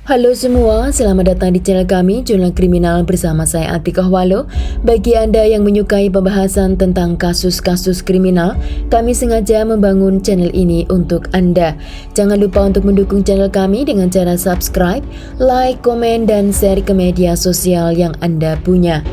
Halo semua, selamat datang di channel kami, Jurnal Kriminal bersama saya Atikah Walo. Bagi Anda yang menyukai pembahasan tentang kasus-kasus kriminal, kami sengaja membangun channel ini untuk Anda. Jangan lupa untuk mendukung channel kami dengan cara subscribe, like, komen, dan share ke media sosial yang Anda punya.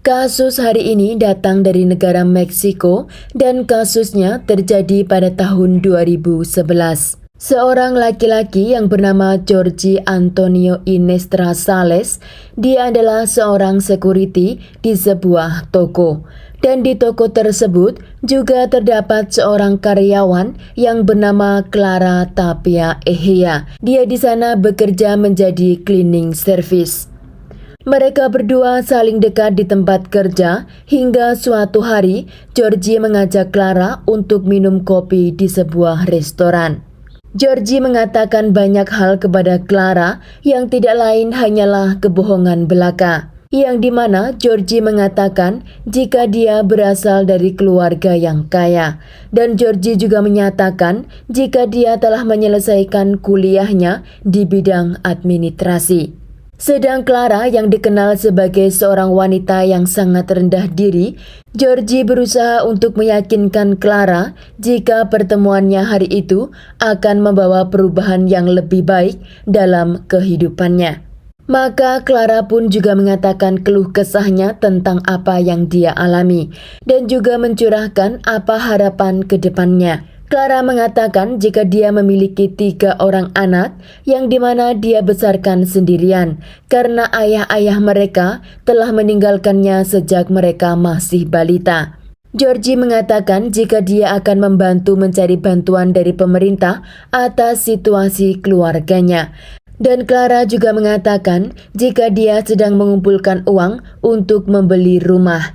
Kasus hari ini datang dari negara Meksiko dan kasusnya terjadi pada tahun 2011. Seorang laki-laki yang bernama Jorge Antonio Inestra Sales, dia adalah seorang security di sebuah toko. Dan di toko tersebut juga terdapat seorang karyawan yang bernama Clara Tapia Ejea. Dia di sana bekerja menjadi cleaning service. Mereka berdua saling dekat di tempat kerja hingga suatu hari Jorge mengajak Clara untuk minum kopi di sebuah restoran. Jorge mengatakan banyak hal kepada Clara yang tidak lain hanyalah kebohongan belaka. Yang dimana Jorge mengatakan jika dia berasal dari keluarga yang kaya. Dan Jorge juga menyatakan jika dia telah menyelesaikan kuliahnya di bidang administrasi. Sedang Clara yang dikenal sebagai seorang wanita yang sangat rendah diri, Jorge berusaha untuk meyakinkan Clara jika pertemuannya hari itu akan membawa perubahan yang lebih baik dalam kehidupannya. Maka Clara pun juga mengatakan keluh kesahnya tentang apa yang dia alami dan juga mencurahkan apa harapan ke depannya. Clara mengatakan jika dia memiliki 3 orang anak yang dimana dia besarkan sendirian karena ayah-ayah mereka telah meninggalkannya sejak mereka masih balita. Jorge mengatakan jika dia akan membantu mencari bantuan dari pemerintah atas situasi keluarganya. Dan Clara juga mengatakan jika dia sedang mengumpulkan uang untuk membeli rumah.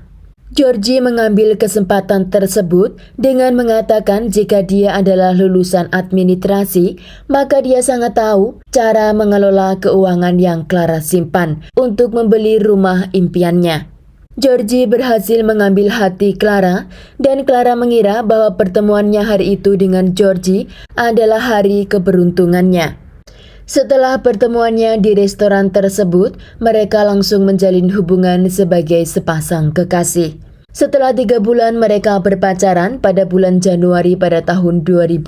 Jorge mengambil kesempatan tersebut dengan mengatakan jika dia adalah lulusan administrasi, maka dia sangat tahu cara mengelola keuangan yang Clara simpan untuk membeli rumah impiannya. Jorge berhasil mengambil hati Clara dan Clara mengira bahwa pertemuannya hari itu dengan Jorge adalah hari keberuntungannya. Setelah pertemuannya di restoran tersebut, mereka langsung menjalin hubungan sebagai sepasang kekasih. Setelah 3 bulan mereka berpacaran pada bulan Januari pada tahun 2005,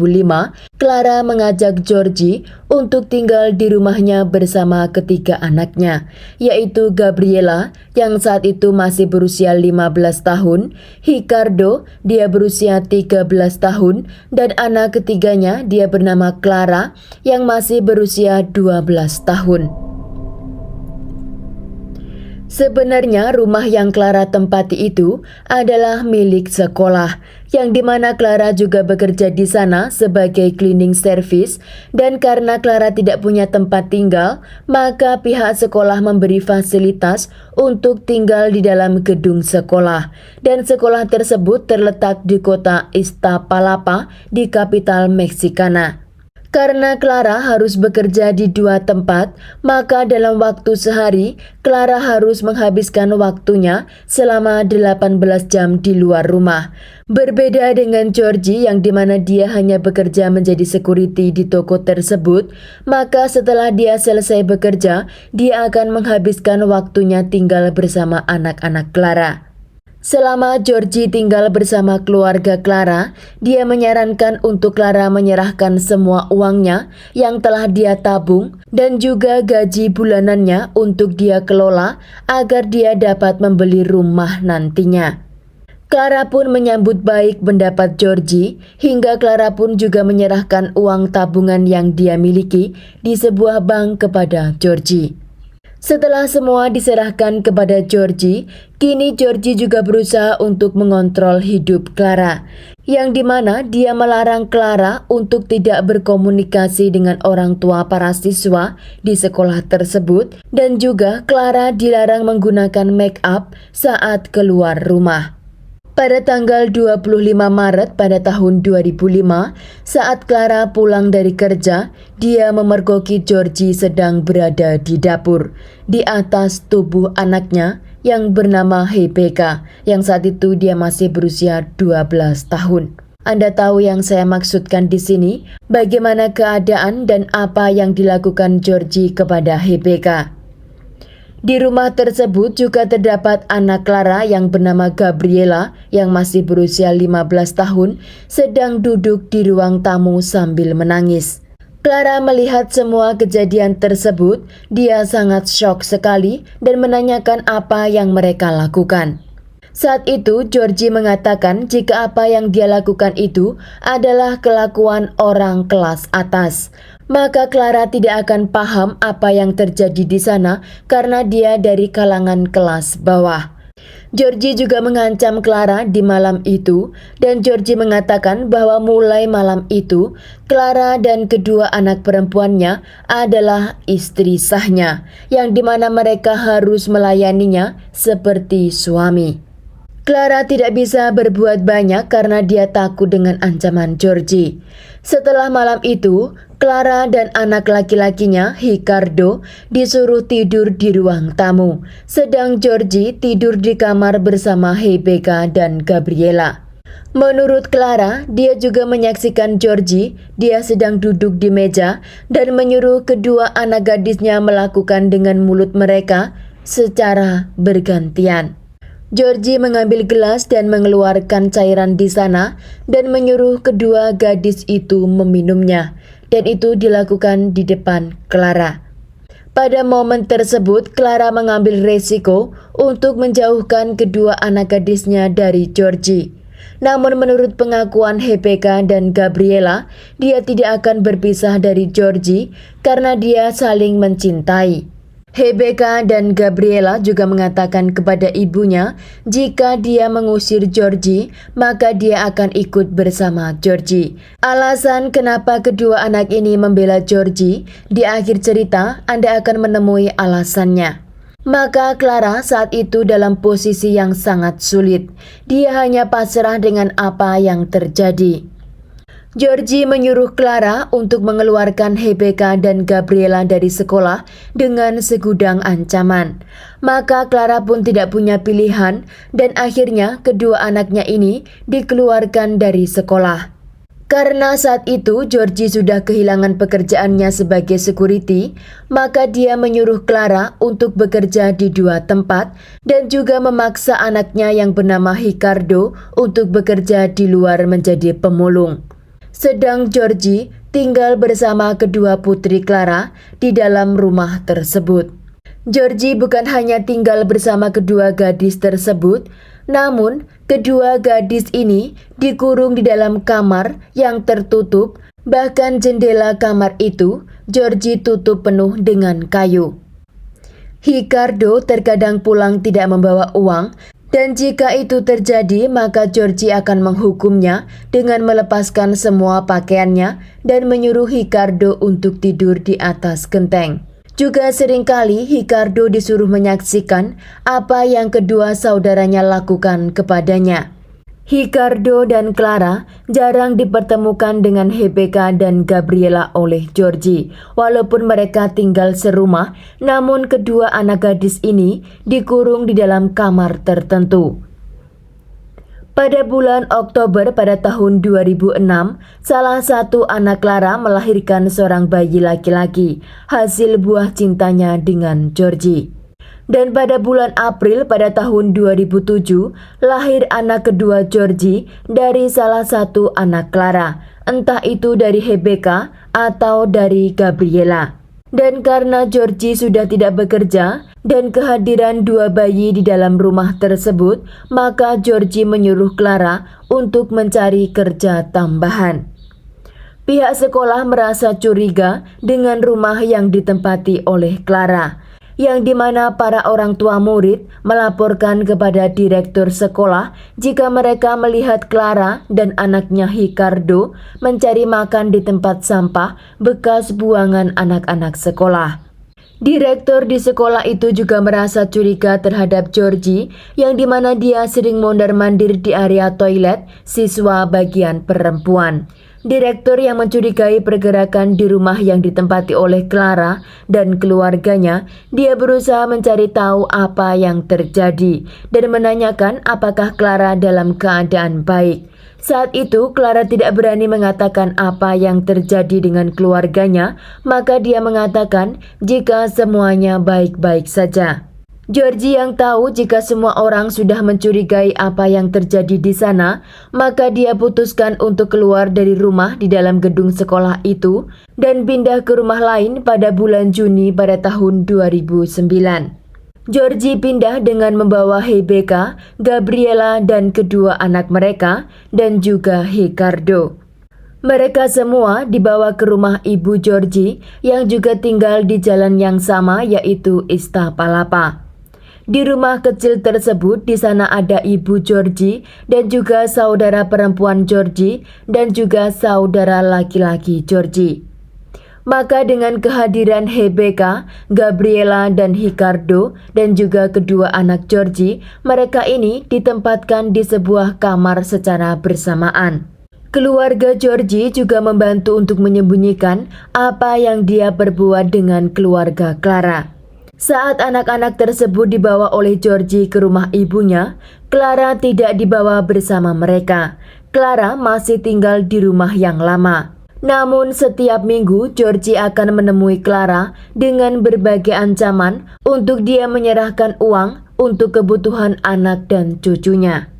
Clara mengajak Jorge untuk tinggal di rumahnya bersama ketiga anaknya, yaitu Gabriela yang saat itu masih berusia 15 tahun, Ricardo dia berusia 13 tahun, dan anak ketiganya dia bernama Clara yang masih berusia 12 tahun. Sebenarnya rumah yang Clara tempati itu adalah milik sekolah, yang dimana Clara juga bekerja di sana sebagai cleaning service, dan karena Clara tidak punya tempat tinggal, maka pihak sekolah memberi fasilitas untuk tinggal di dalam gedung sekolah. Dan sekolah tersebut terletak di kota Iztapalapa di kapital Meksikana. Karena Clara harus bekerja di 2 tempat, maka dalam waktu sehari, Clara harus menghabiskan waktunya selama 18 jam di luar rumah. Berbeda dengan Jorge yang dimana dia hanya bekerja menjadi security di toko tersebut, maka setelah dia selesai bekerja, dia akan menghabiskan waktunya tinggal bersama anak-anak Clara. Selama Jorge tinggal bersama keluarga Clara, dia menyarankan untuk Clara menyerahkan semua uangnya yang telah dia tabung dan juga gaji bulanannya untuk dia kelola agar dia dapat membeli rumah nantinya. Clara pun menyambut baik pendapat Jorge hingga Clara pun juga menyerahkan uang tabungan yang dia miliki di sebuah bank kepada Jorge. Setelah semua diserahkan kepada Jorge, kini Jorge juga berusaha untuk mengontrol hidup Clara, yang dimana dia melarang Clara untuk tidak berkomunikasi dengan orang tua para siswa di sekolah tersebut, dan juga Clara dilarang menggunakan make up saat keluar rumah. Pada tanggal 25 Maret pada tahun 2005, saat Clara pulang dari kerja, dia memergoki Georgie sedang berada di dapur, di atas tubuh anaknya yang bernama Rebecca, yang saat itu dia masih berusia 12 tahun. Anda tahu yang saya maksudkan di sini, bagaimana keadaan dan apa yang dilakukan Georgie kepada Rebecca. Di rumah tersebut juga terdapat anak Clara yang bernama Gabriela yang masih berusia 15 tahun sedang duduk di ruang tamu sambil menangis. Clara melihat semua kejadian tersebut, dia sangat syok sekali dan menanyakan apa yang mereka lakukan. Saat itu Georgie mengatakan jika apa yang dia lakukan itu adalah kelakuan orang kelas atas. Maka Clara tidak akan paham apa yang terjadi di sana karena dia dari kalangan kelas bawah. Georgie juga mengancam Clara di malam itu dan Georgie mengatakan bahwa mulai malam itu Clara dan kedua anak perempuannya adalah istri sahnya yang dimana mereka harus melayaninya seperti suami. Clara tidak bisa berbuat banyak karena dia takut dengan ancaman Georgie. Setelah malam itu, Clara dan anak laki-lakinya, Ricardo, disuruh tidur di ruang tamu, sedang Georgie tidur di kamar bersama Rebecca dan Gabriela. Menurut Clara, dia juga menyaksikan Georgie, dia sedang duduk di meja dan menyuruh kedua anak gadisnya melakukan dengan mulut mereka secara bergantian. Georgie mengambil gelas dan mengeluarkan cairan di sana dan menyuruh kedua gadis itu meminumnya, dan itu dilakukan di depan Clara. Pada momen tersebut, Clara mengambil resiko untuk menjauhkan kedua anak gadisnya dari Georgie. Namun menurut pengakuan Rebecca dan Gabriela, dia tidak akan berpisah dari Georgie karena dia saling mencintai. Rebecca dan Gabriela juga mengatakan kepada ibunya jika dia mengusir Georgie, maka dia akan ikut bersama Georgie. Alasan kenapa kedua anak ini membela Georgie, di akhir cerita Anda akan menemui alasannya. Maka Clara saat itu dalam posisi yang sangat sulit. Dia hanya pasrah dengan apa yang terjadi. Georgie menyuruh Clara untuk mengeluarkan Rebecca dan Gabriela dari sekolah dengan segudang ancaman. Maka Clara pun tidak punya pilihan dan akhirnya kedua anaknya ini dikeluarkan dari sekolah. Karena saat itu Georgie sudah kehilangan pekerjaannya sebagai security, maka dia menyuruh Clara untuk bekerja di dua tempat dan juga memaksa anaknya yang bernama Ricardo untuk bekerja di luar menjadi pemulung. Sedang Georgie tinggal bersama kedua putri Clara di dalam rumah tersebut. Georgie bukan hanya tinggal bersama kedua gadis tersebut, namun kedua gadis ini dikurung di dalam kamar yang tertutup, bahkan jendela kamar itu Georgie tutup penuh dengan kayu. Ricardo terkadang pulang tidak membawa uang, dan jika itu terjadi, maka Georgie akan menghukumnya dengan melepaskan semua pakaiannya dan menyuruh Ricardo untuk tidur di atas genteng. Juga seringkali Ricardo disuruh menyaksikan apa yang kedua saudaranya lakukan kepadanya. Ricardo dan Clara jarang dipertemukan dengan Rebecca dan Gabriela oleh Georgie. Walaupun mereka tinggal serumah, namun kedua anak gadis ini dikurung di dalam kamar tertentu. Pada bulan Oktober pada tahun 2006, salah satu anak Clara melahirkan seorang bayi laki-laki, hasil buah cintanya dengan Georgie. Dan pada bulan April pada tahun 2007, lahir anak kedua Georgie dari salah satu anak Clara, entah itu dari Rebecca atau dari Gabriela. Dan karena Georgie sudah tidak bekerja dan kehadiran dua bayi di dalam rumah tersebut, maka Georgie menyuruh Clara untuk mencari kerja tambahan. Pihak sekolah merasa curiga dengan rumah yang ditempati oleh Clara, yang dimana para orang tua murid melaporkan kepada direktur sekolah jika mereka melihat Clara dan anaknya Ricardo mencari makan di tempat sampah bekas buangan anak-anak sekolah. Direktur di sekolah itu juga merasa curiga terhadap Georgie yang dimana dia sering mondar-mandir di area toilet siswa bagian perempuan. Direktur yang mencurigai pergerakan di rumah yang ditempati oleh Clara dan keluarganya, dia berusaha mencari tahu apa yang terjadi dan menanyakan apakah Clara dalam keadaan baik. Saat itu, Clara tidak berani mengatakan apa yang terjadi dengan keluarganya, maka dia mengatakan jika semuanya baik-baik saja. Georgie yang tahu jika semua orang sudah mencurigai apa yang terjadi di sana, maka dia putuskan untuk keluar dari rumah di dalam gedung sekolah itu dan pindah ke rumah lain pada bulan Juni pada tahun 2009. Georgie pindah dengan membawa Rebecca, Gabriela, dan kedua anak mereka, dan juga Ricardo. Mereka semua dibawa ke rumah ibu Georgie yang juga tinggal di jalan yang sama, yaitu Iztapalapa. Di rumah kecil tersebut, di sana ada ibu Georgie dan juga saudara perempuan Georgie dan juga saudara laki-laki Georgie. Maka dengan kehadiran Rebecca, Gabriela, dan Ricardo, dan juga kedua anak Georgie, mereka ini ditempatkan di sebuah kamar secara bersamaan. Keluarga Georgie juga membantu untuk menyembunyikan apa yang dia perbuat dengan keluarga Clara. Saat anak-anak tersebut dibawa oleh Georgie ke rumah ibunya, Clara tidak dibawa bersama mereka. Clara masih tinggal di rumah yang lama. Namun setiap minggu Georgie akan menemui Clara dengan berbagai ancaman untuk dia menyerahkan uang untuk kebutuhan anak dan cucunya.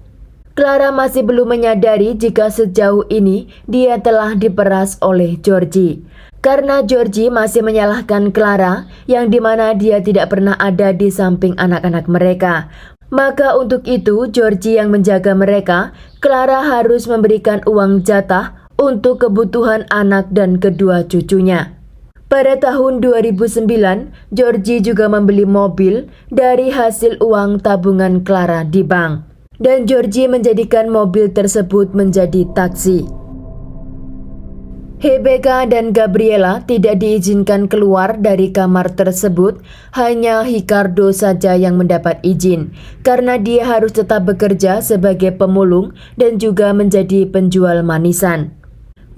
Clara masih belum menyadari jika sejauh ini dia telah diperas oleh Georgie. Karena Georgie masih menyalahkan Clara yang dimana dia tidak pernah ada di samping anak-anak mereka. Maka untuk itu Georgie yang menjaga mereka, Clara harus memberikan uang jatah untuk kebutuhan anak dan kedua cucunya. Pada tahun 2009, Georgie juga membeli mobil dari hasil uang tabungan Clara di bank. Dan Georgie menjadikan mobil tersebut menjadi taksi. Rebecca dan Gabriela tidak diizinkan keluar dari kamar tersebut, hanya Ricardo saja yang mendapat izin, karena dia harus tetap bekerja sebagai pemulung dan juga menjadi penjual manisan.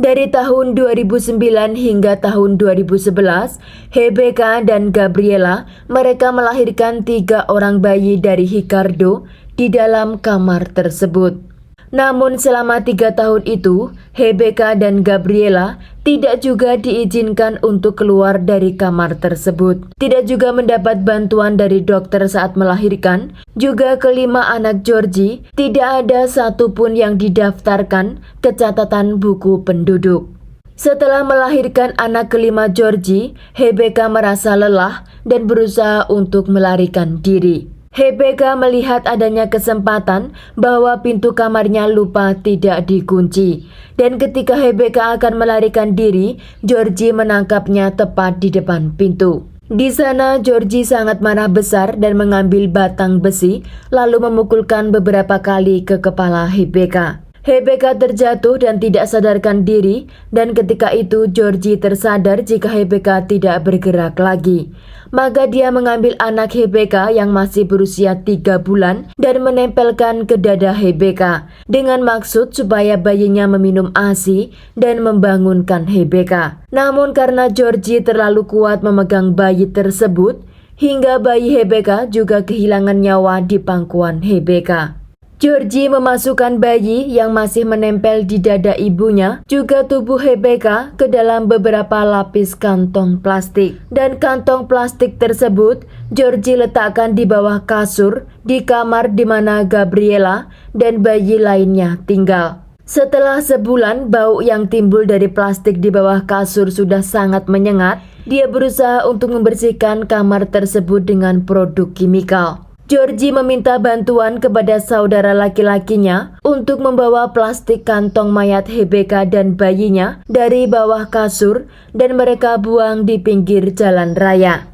Dari tahun 2009 hingga tahun 2011, Rebecca dan Gabriela mereka melahirkan 3 orang bayi dari Ricardo di dalam kamar tersebut. Namun selama 3 tahun itu, Rebecca dan Gabriela tidak juga diizinkan untuk keluar dari kamar tersebut. Tidak juga mendapat bantuan dari dokter saat melahirkan. Juga kelima anak Georgie, tidak ada satupun yang didaftarkan ke catatan buku penduduk. Setelah melahirkan anak kelima Georgie, Rebecca merasa lelah dan berusaha untuk melarikan diri. Rebecca melihat adanya kesempatan bahwa pintu kamarnya lupa tidak dikunci. Dan ketika Rebecca akan melarikan diri, Georgie menangkapnya tepat di depan pintu. Di sana Georgie sangat marah besar dan mengambil batang besi lalu memukulkan beberapa kali ke kepala Rebecca. Rebecca terjatuh dan tidak sadarkan diri, dan ketika itu Georgie tersadar jika Rebecca tidak bergerak lagi. Maka dia mengambil anak Rebecca yang masih berusia 3 bulan dan menempelkan ke dada Rebecca dengan maksud supaya bayinya meminum ASI dan membangunkan Rebecca. Namun karena Georgie terlalu kuat memegang bayi tersebut, hingga bayi Rebecca juga kehilangan nyawa di pangkuan Rebecca. Georgie memasukkan bayi yang masih menempel di dada ibunya, juga tubuh Rebecca, ke dalam beberapa lapis kantong plastik. Dan kantong plastik tersebut Georgie letakkan di bawah kasur di kamar di mana Gabriela dan bayi lainnya tinggal. Setelah sebulan, bau yang timbul dari plastik di bawah kasur sudah sangat menyengat. Dia berusaha untuk membersihkan kamar tersebut dengan produk kimikal. Georgie meminta bantuan kepada saudara laki-lakinya untuk membawa plastik kantong mayat Rebecca dan bayinya dari bawah kasur dan mereka buang di pinggir jalan raya.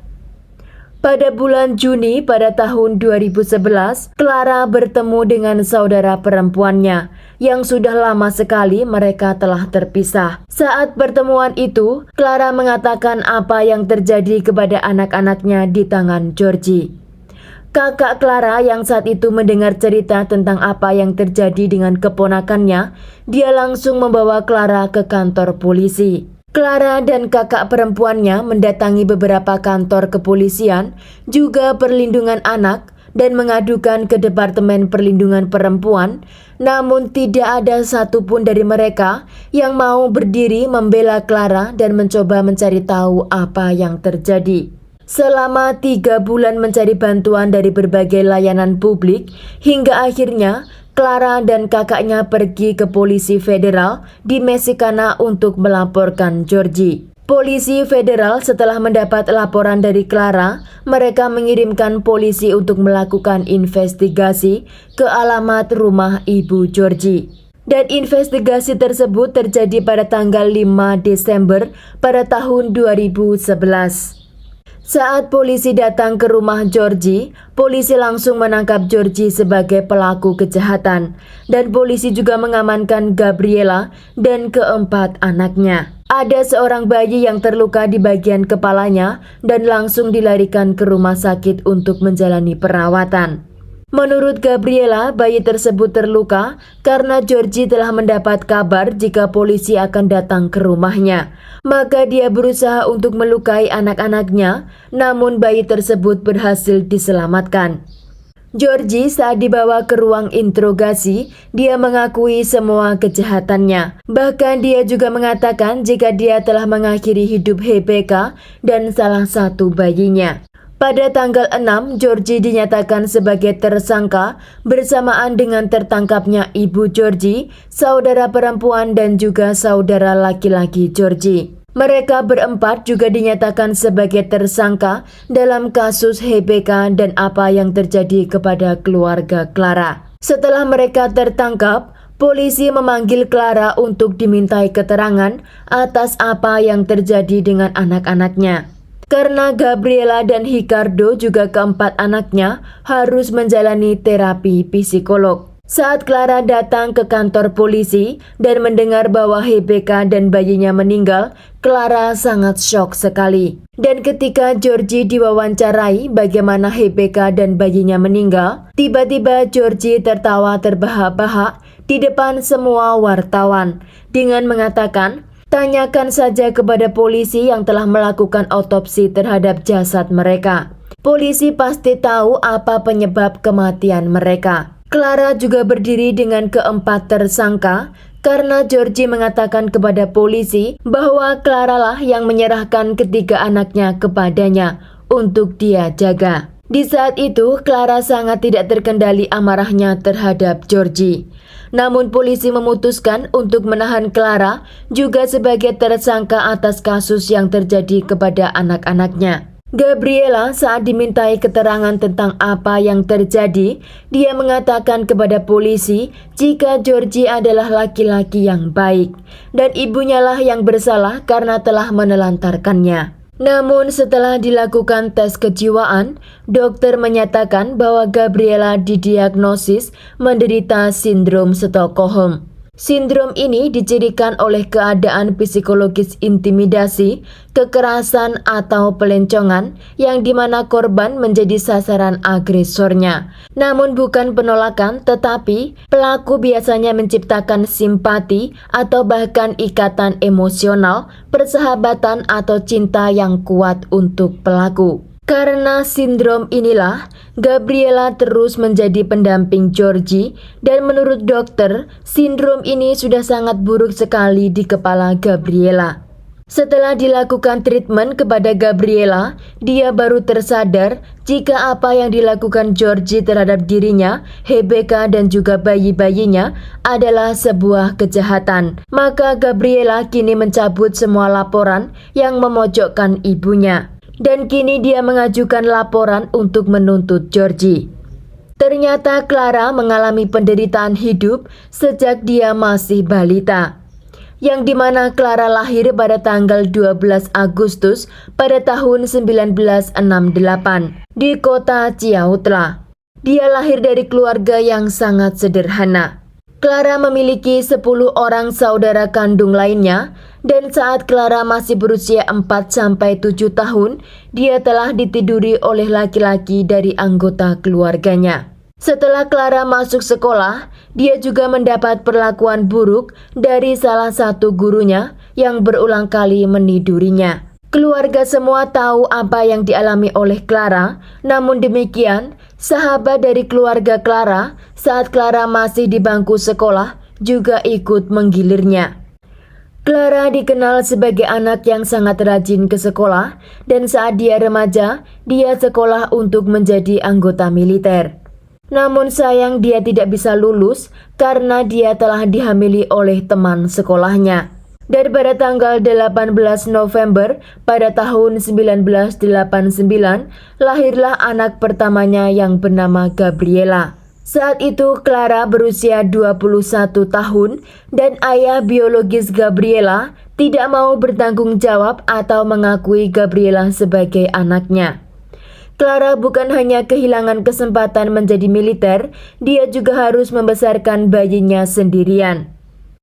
Pada bulan Juni pada tahun 2011, Clara bertemu dengan saudara perempuannya yang sudah lama sekali mereka telah terpisah. Saat pertemuan itu, Clara mengatakan apa yang terjadi kepada anak-anaknya di tangan Georgie. Kakak Clara yang saat itu mendengar cerita tentang apa yang terjadi dengan keponakannya, dia langsung membawa Clara ke kantor polisi. Clara dan kakak perempuannya mendatangi beberapa kantor kepolisian, juga perlindungan anak, dan mengadukan ke Departemen Perlindungan Perempuan, namun tidak ada satupun dari mereka yang mau berdiri membela Clara dan mencoba mencari tahu apa yang terjadi. Selama 3 bulan mencari bantuan dari berbagai layanan publik, hingga akhirnya Clara dan kakaknya pergi ke polisi federal di Mexicana untuk melaporkan Georgie. Polisi federal setelah mendapat laporan dari Clara, mereka mengirimkan polisi untuk melakukan investigasi ke alamat rumah ibu Georgie. Dan investigasi tersebut terjadi pada tanggal 5 Desember pada tahun 2011. Saat polisi datang ke rumah Georgie, polisi langsung menangkap Georgie sebagai pelaku kejahatan, dan polisi juga mengamankan Gabriela dan keempat anaknya. Ada seorang bayi yang terluka di bagian kepalanya dan langsung dilarikan ke rumah sakit untuk menjalani perawatan. Menurut Gabriela, bayi tersebut terluka karena Georgie telah mendapat kabar jika polisi akan datang ke rumahnya. Maka dia berusaha untuk melukai anak-anaknya, namun bayi tersebut berhasil diselamatkan. Georgie saat dibawa ke ruang interogasi, dia mengakui semua kejahatannya. Bahkan dia juga mengatakan jika dia telah mengakhiri hidup HBK dan salah satu bayinya. Pada tanggal 6, Georgie dinyatakan sebagai tersangka bersamaan dengan tertangkapnya ibu Georgie, saudara perempuan dan juga saudara laki-laki Georgie. Mereka berempat juga dinyatakan sebagai tersangka dalam kasus HBK dan apa yang terjadi kepada keluarga Clara. Setelah mereka tertangkap, polisi memanggil Clara untuk dimintai keterangan atas apa yang terjadi dengan anak-anaknya. Karena Gabriela dan Ricardo juga keempat anaknya harus menjalani terapi psikolog. Saat Clara datang ke kantor polisi dan mendengar bahwa HBK dan bayinya meninggal, Clara sangat syok sekali. Dan ketika Georgie diwawancarai bagaimana HBK dan bayinya meninggal, tiba-tiba Georgie tertawa terbahak-bahak di depan semua wartawan dengan mengatakan, "Tanyakan saja kepada polisi yang telah melakukan otopsi terhadap jasad mereka. Polisi pasti tahu apa penyebab kematian mereka." Clara juga berdiri dengan keempat tersangka karena Georgie mengatakan kepada polisi bahwa Clara lah yang menyerahkan ketiga anaknya kepadanya untuk dia jaga. Di saat itu, Clara sangat tidak terkendali amarahnya terhadap Georgie. Namun polisi memutuskan untuk menahan Clara juga sebagai tersangka atas kasus yang terjadi kepada anak-anaknya. Gabriela saat dimintai keterangan tentang apa yang terjadi, dia mengatakan kepada polisi jika Georgie adalah laki-laki yang baik dan ibunya lah yang bersalah karena telah menelantarkannya. Namun setelah dilakukan tes kejiwaan, dokter menyatakan bahwa Gabriela didiagnosis menderita sindrom Stockholm. Sindrom ini dicirikan oleh keadaan psikologis intimidasi, kekerasan atau pelencongan yang dimana korban menjadi sasaran agresornya. Namun bukan penolakan, tetapi pelaku biasanya menciptakan simpati atau bahkan ikatan emosional, persahabatan atau cinta yang kuat untuk pelaku. Karena sindrom inilah, Gabriela terus menjadi pendamping Georgie dan menurut dokter, sindrom ini sudah sangat buruk sekali di kepala Gabriela. Setelah dilakukan treatment kepada Gabriela, dia baru tersadar jika apa yang dilakukan Georgie terhadap dirinya, HBK dan juga bayi-bayinya adalah sebuah kejahatan. Maka Gabriela kini mencabut semua laporan yang memojokkan ibunya. Dan kini dia mengajukan laporan untuk menuntut Georgie. Ternyata Clara mengalami penderitaan hidup sejak dia masih balita, yang dimana Clara lahir pada tanggal 12 Agustus pada tahun 1968 di kota Ciautla. Dia lahir dari keluarga yang sangat sederhana. Clara memiliki 10 orang saudara kandung lainnya, dan saat Clara masih berusia 4-7 tahun, dia telah ditiduri oleh laki-laki dari anggota keluarganya. Setelah Clara masuk sekolah, dia juga mendapat perlakuan buruk dari salah satu gurunya yang berulang kali menidurinya. Keluarga semua tahu apa yang dialami oleh Clara, namun demikian, sahabat dari keluarga Clara saat Clara masih di bangku sekolah juga ikut menggilirnya. Clara dikenal sebagai anak yang sangat rajin ke sekolah, dan saat dia remaja, dia sekolah untuk menjadi anggota militer. Namun sayang dia tidak bisa lulus karena dia telah dihamili oleh teman sekolahnya. Dan pada tanggal 18 November pada tahun 1989, lahirlah anak pertamanya yang bernama Gabriela. Saat itu Clara berusia 21 tahun dan ayah biologis Gabriela tidak mau bertanggung jawab atau mengakui Gabriela sebagai anaknya. Clara bukan hanya kehilangan kesempatan menjadi militer, dia juga harus membesarkan bayinya sendirian.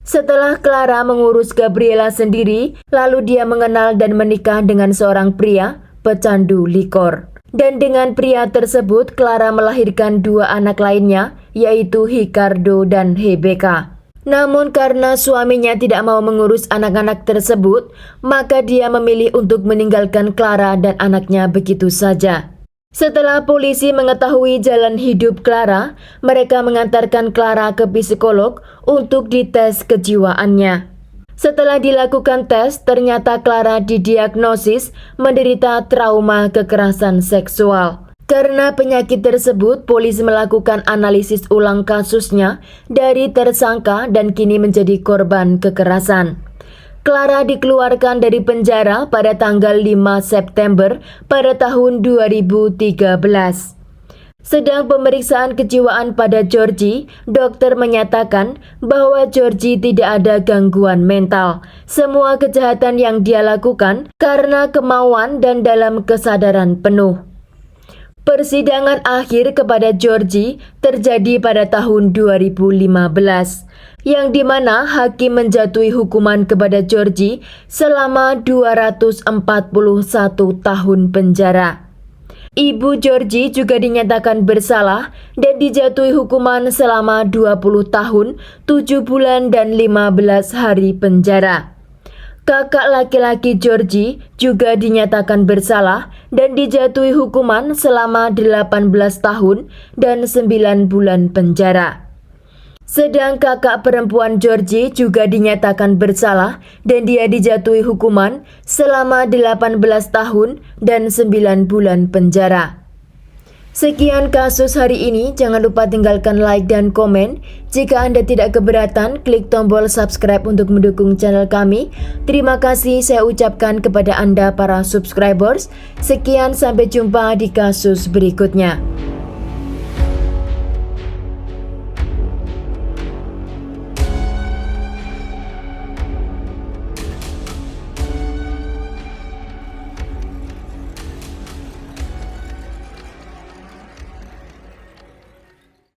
Setelah Clara mengurus Gabriela sendiri, lalu dia mengenal dan menikah dengan seorang pria pecandu likor. Dan dengan pria tersebut, Clara melahirkan 2 anak lainnya, yaitu Ricardo dan Rebecca. Namun karena suaminya tidak mau mengurus anak-anak tersebut, maka dia memilih untuk meninggalkan Clara dan anaknya begitu saja. Setelah polisi mengetahui jalan hidup Clara, mereka mengantarkan Clara ke psikolog untuk dites kejiwaannya. Setelah dilakukan tes, ternyata Clara didiagnosis menderita trauma kekerasan seksual. Karena penyakit tersebut, polisi melakukan analisis ulang kasusnya dari tersangka dan kini menjadi korban kekerasan. Clara dikeluarkan dari penjara pada tanggal 5 September pada tahun 2013. Sedang pemeriksaan kejiwaan pada Georgie, dokter menyatakan bahwa Georgie tidak ada gangguan mental. Semua kejahatan yang dia lakukan karena kemauan dan dalam kesadaran penuh. Persidangan akhir kepada Georgie terjadi pada tahun 2015. Yang dimana hakim menjatuhi hukuman kepada Georgie selama 241 tahun penjara. Ibu Georgie juga dinyatakan bersalah dan dijatuhi hukuman selama 20 tahun, 7 bulan dan 15 hari penjara. Kakak laki-laki Georgie juga dinyatakan bersalah dan dijatuhi hukuman selama 18 tahun dan 9 bulan penjara. Sedang kakak perempuan Georgie juga dinyatakan bersalah dan dia dijatuhi hukuman selama 18 tahun dan 9 bulan penjara. Sekian kasus hari ini, jangan lupa tinggalkan like dan komen. Jika Anda tidak keberatan, klik tombol subscribe untuk mendukung channel kami. Terima kasih saya ucapkan kepada Anda para subscribers. Sekian, sampai jumpa di kasus berikutnya.